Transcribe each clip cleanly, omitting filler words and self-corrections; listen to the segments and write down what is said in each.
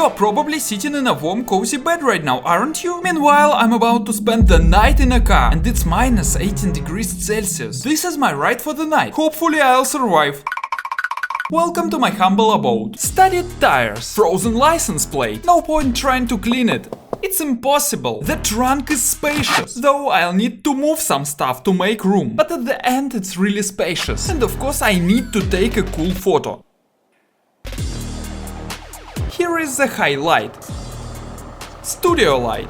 You're probably sitting in a warm, cozy bed right now, aren't you? Meanwhile, I'm about to spend the night in a car, and it's minus 18 degrees Celsius. This is my ride for the night. Hopefully I'll survive. Welcome to my humble abode. Studded tires, frozen license plate. No point trying to clean it. It's impossible. The trunk is spacious, though I'll need to move some stuff to make room. But at the end it's really spacious. And of course I need to take a cool photo. Here is the highlight. Studio light.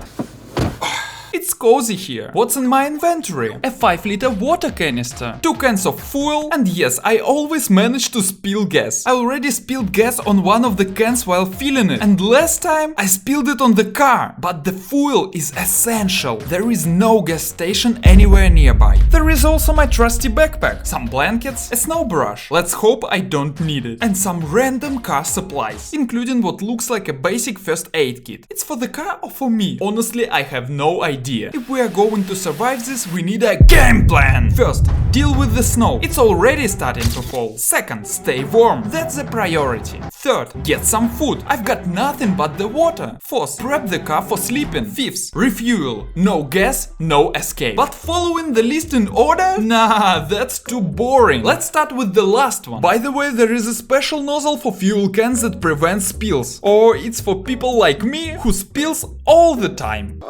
It's cozy here. What's in my inventory? A 5-liter water canister, 2 cans of fuel, and yes, I always manage to spill gas. I already spilled gas on one of the cans while filling it, and last time I spilled it on the car. But the fuel is essential. There is no gas station anywhere nearby. There is also my trusty backpack, some blankets, a snow brush. Let's hope I don't need it. And some random car supplies, including what looks like a basic first aid kit. It's for the car or for me? Honestly, I have no idea. If we are going to survive this, we need a game plan! First, deal with the snow. It's already starting to fall. Second, stay warm. That's the priority. Third, get some food. I've got nothing but the water. Fourth, prep the car for sleeping. Fifth, refuel. No gas, no escape. But following the list in order? Nah, that's too boring. Let's start with the last one. By the way, there is a special nozzle for fuel cans that prevents spills. Or it's for people like me who spills all the time.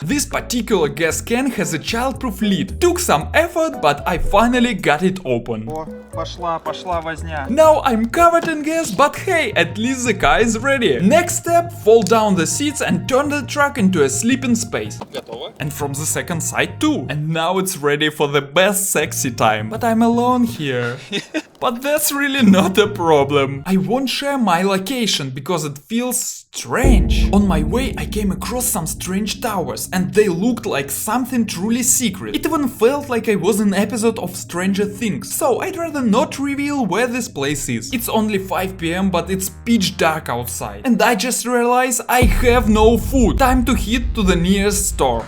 This particular gas can has a childproof lid. Took some effort, but I finally got it open. Пошла возня. Now I'm covered in gas, but hey, at least the car is ready. Next step, fold down the seats and turn the truck into a sleeping space. Готово. And from the second side too. And now it's ready for the best sexy time. But I'm alone here. But that's really not a problem. I won't share my location because it feels strange. On my way I came across some strange towers and they looked like something truly secret. It even felt like I was in an episode of Stranger Things. So I'd rather not reveal where this place is. It's only 5 PM but it's pitch dark outside. And I just realized I have no food. Time to head to the nearest store.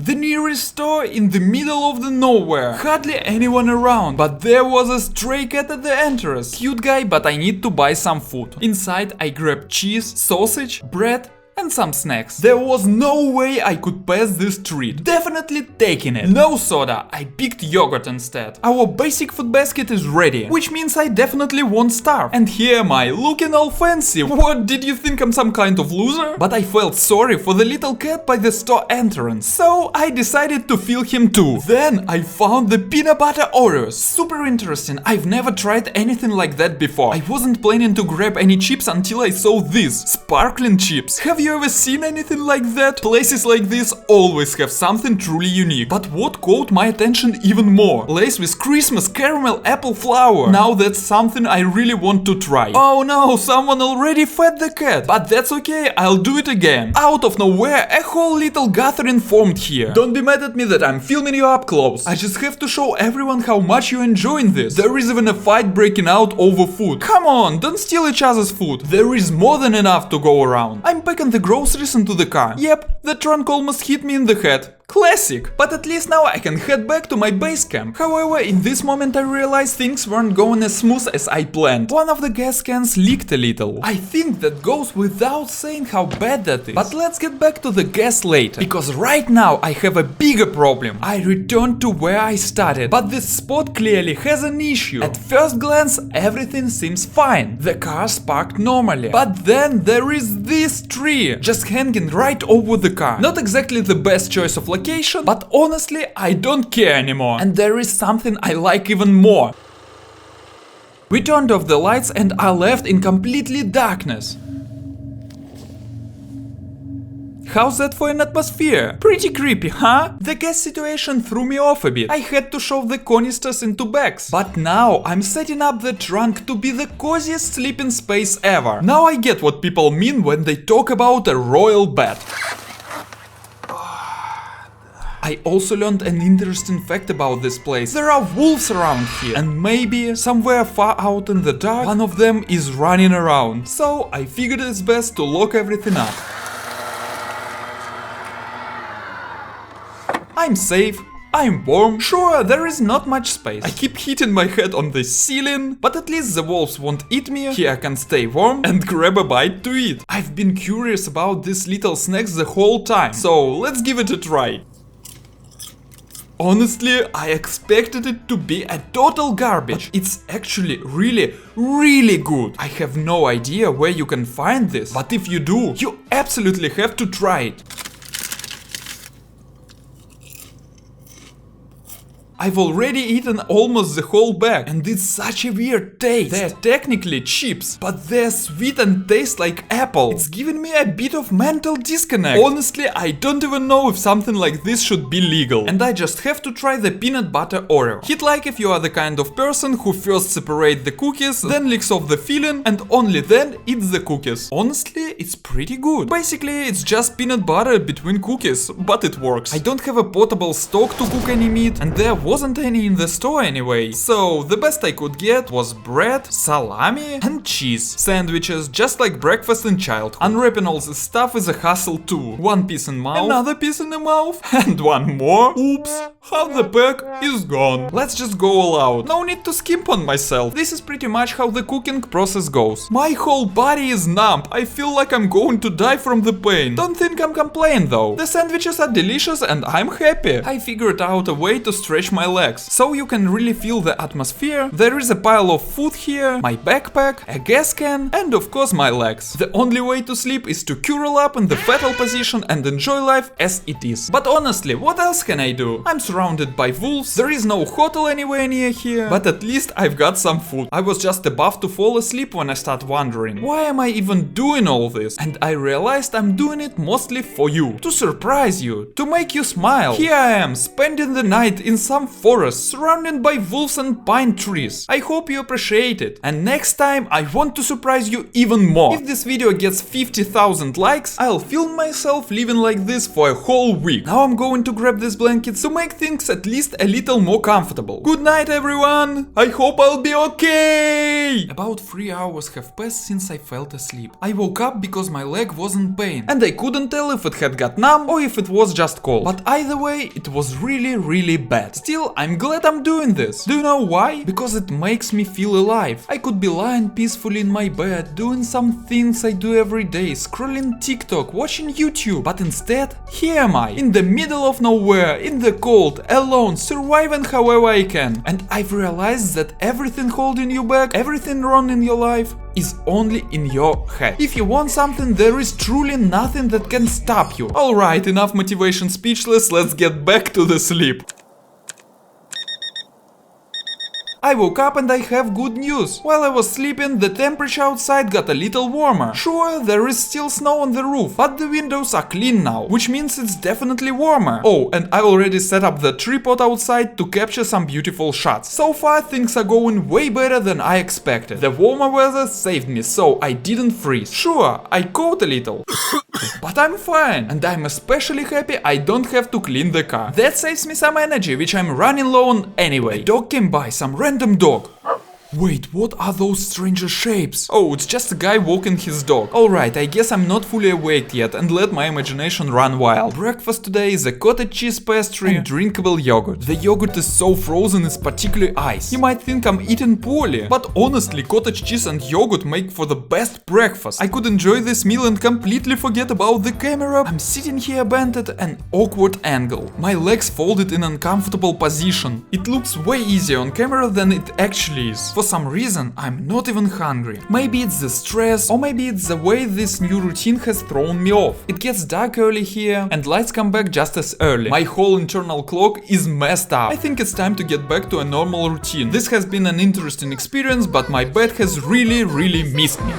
The nearest store in the middle of the nowhere. Hardly anyone around, but there was a stray cat at the entrance. Cute guy, but I need to buy some food. Inside I grabbed cheese, sausage, bread and some snacks. There was no way I could pass this treat. Definitely taking it. No soda, I picked yogurt instead. Our basic food basket is ready, which means I definitely won't starve. And here am I, looking all fancy. What, did you think I'm some kind of loser? But I felt sorry for the little cat by the store entrance, so I decided to feed him too. Then I found the peanut butter Oreos. Super interesting, I've never tried anything like that before. I wasn't planning to grab any chips until I saw this. Sparkling chips. Have you ever seen anything like that? Places like this always have something truly unique. But what caught my attention even more? Lace with Christmas caramel apple flour. Now that's something I really want to try. Oh no, someone already fed the cat. But that's okay, I'll do it again. Out of nowhere, a whole little gathering formed here. Don't be mad at me that I'm filming you up close. I just have to show everyone how much you're enjoying this. There is even a fight breaking out over food. Come on, don't steal each other's food. There is more than enough to go around. I'm packing the groceries into the car. Yep, the trunk almost hit me in the head. Classic! But at least now I can head back to my base camp. However, in this moment I realized things weren't going as smooth as I planned. One of the gas cans leaked a little. I think that goes without saying how bad that is. But let's get back to the gas later. Because right now I have a bigger problem. I returned to where I started, but this spot clearly has an issue. At first glance, everything seems fine. The car's parked normally. But then there is this tree just hanging right over the car. Not exactly the best choice of location, but honestly, I don't care anymore. And there is something I like even more. We turned off the lights and I left in completely darkness. How's that for an atmosphere? Pretty creepy, huh? The gas situation threw me off a bit. I had to shove the canisters into bags. But now I'm setting up the trunk to be the coziest sleeping space ever. Now I get what people mean when they talk about a royal bed. I also learned an interesting fact about this place. There are wolves around here, and maybe somewhere far out in the dark, one of them is running around. So I figured it's best to lock everything up. I'm safe, I'm warm. Sure, there is not much space. I keep hitting my head on the ceiling, but at least the wolves won't eat me. Here I can stay warm and grab a bite to eat. I've been curious about these little snacks the whole time, so let's give it a try. Honestly, I expected it to be a total garbage. But it's actually really good. I have no idea where you can find this, but if you do, you absolutely have to try it. I've already eaten almost the whole bag, and it's such a weird taste. They're technically chips, but they're sweet and taste like apple. It's giving me a bit of mental disconnect. Honestly, I don't even know if something like this should be legal. And I just have to try the peanut butter Oreo. Hit like if you are the kind of person who first separate the cookies, then licks off the filling, and only then eats the cookies. Honestly, it's pretty good. Basically, it's just peanut butter between cookies, but it works. I don't have a portable stove to cook any meat, and there wasn't any in the store anyway, so the best I could get was bread, salami and cheese. Sandwiches, just like breakfast in childhood. Unwrapping all this stuff is a hassle too. One piece in mouth, another piece in the mouth, and one more. Oops, half the pack is gone. Let's just go all out. No need to skimp on myself. This is pretty much how the cooking process goes. My whole body is numb. I feel like I'm going to die from the pain. Don't think I'm complaining though. The sandwiches are delicious and I'm happy. I figured out a way to stretch my legs, so you can really feel the atmosphere. There is a pile of food here, my backpack, a gas can, and of course my legs. The only way to sleep is to curl up in the fetal position and enjoy life as it is. But honestly, what else can I do? I'm surrounded by wolves, there is no hotel anywhere near here, but at least I've got some food. I was just about to fall asleep when I start wondering, why am I even doing all this? And I realized I'm doing it mostly for you, to surprise you, to make you smile. Here I am, spending the night in some forest surrounded by wolves and pine trees. I hope you appreciate it, and next time I want to surprise you even more. If this video gets 50,000 likes, I'll film myself living like this for a whole week. Now I'm going to grab this blanket to make things at least a little more comfortable. Good night everyone, I hope I'll be okay! About 3 hours have passed since I fell asleep. I woke up because my leg was in pain, and I couldn't tell if it had got numb or if it was just cold. But either way, it was really bad. Still, I'm glad I'm doing this. Do you know why? Because it makes me feel alive. I could be lying peacefully in my bed, doing some things I do every day, scrolling TikTok, watching YouTube. But instead, here am I, in the middle of nowhere, in the cold, alone, surviving however I can. And I've realized that everything holding you back, everything wrong in your life, is only in your head. If you want something, there is truly nothing that can stop you. Alright, enough motivation speechless, let's get back to the sleep. I woke up and I have good news. While I was sleeping, the temperature outside got a little warmer. Sure, there is still snow on the roof, but the windows are clean now, which means it's definitely warmer. Oh, and I already set up the tripod outside to capture some beautiful shots. So far, things are going way better than I expected. The warmer weather saved me, so I didn't freeze. Sure, I coughed a little. But I'm fine, and I'm especially happy I don't have to clean the car. That saves me some energy, which I'm running low on anyway. A dog came by, some random dog. Wait, what are those strange shapes? Oh, it's just a guy walking his dog. Alright, I guess I'm not fully awake yet and let my imagination run wild. Breakfast today is a cottage cheese pastry and drinkable yogurt. The yogurt is so frozen it's particularly ice. You might think I'm eating poorly, but honestly, cottage cheese and yogurt make for the best breakfast. I could enjoy this meal and completely forget about the camera. I'm sitting here bent at an awkward angle. My legs folded in an uncomfortable position. It looks way easier on camera than it actually is. For some reason, I'm not even hungry. Maybe it's the stress, or maybe it's the way this new routine has thrown me off. It gets dark early here, and lights come back just as early. My whole internal clock is messed up. I think it's time to get back to a normal routine. This has been an interesting experience, but my bed has really missed me.